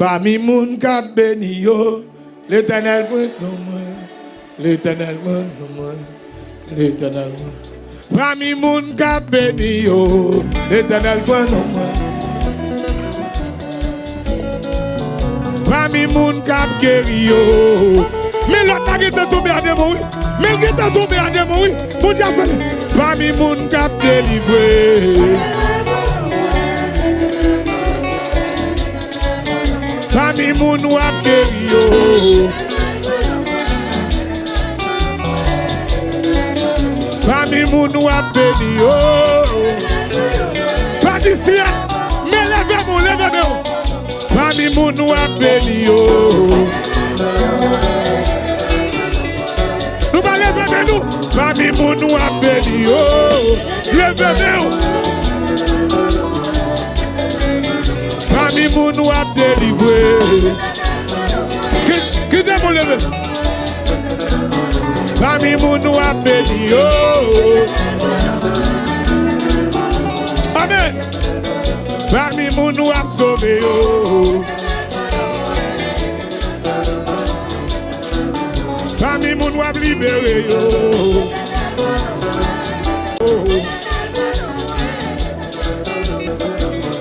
Pami moun kap beni yo, l'Éternel moun moi, l'Éternel moun moi, l'Éternel moun. Pami moun kap beni yo, l'Éternel moun moi. Pami moun kap guéri yo. Mais l'autre qui est tombé à démon, mais qui est tombé à démon, mon Dieu fait. Pami moun kap délivré. Pami moun wap guéri yo. Pami moun wap béni yo. Pas d'ici, mais levez-vous, levez-vous. Pami moun wap béni yo. Nous va lever nous. Pami moun wap béni yo. Levez-vous. Pami moun wap délivré. Qui démon levé? Pami moun wap béni yo. Amen. Pami moun wap sauvé yo. Pami moun wap libéré yo.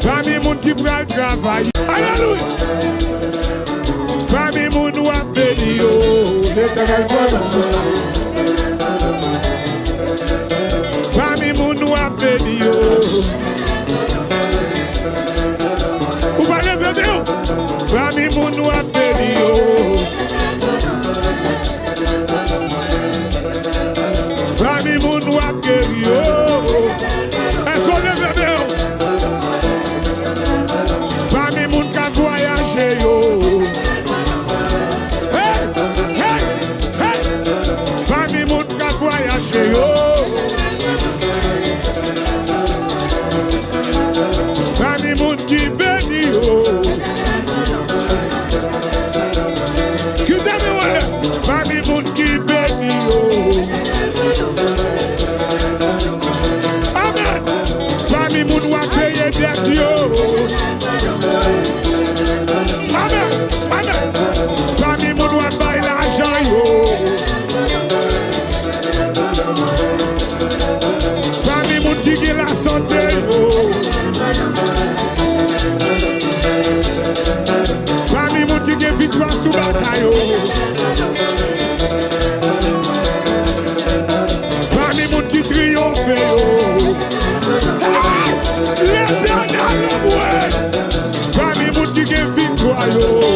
Pami moun qui pral travailler. Alléluia. Pami moun wap béni yo. L'Éternel bon. Pami moun wap béni yo. Ou va lever yo. Pami moun wap béni yo. Pami moun wap guéri yo. Est-ce qu'on leve yo? Pami moun ka voyager yo. Hey, hey, hey. Pami moun ka voyager yo. Pami moun ki béni yo. Qui t'aime wale? Pami moun ki béni yo. Amen. Pami moun wap paye det yo. Amen. Amen. Pami moun wap bay l'argent yo. Pami moun ki gen la santé yo. Pami moun ki gen victoire sous bataille yo. Pami moun ki triomphe yo. L'Éternel le mwen. Pami moun ki gen victoire yo.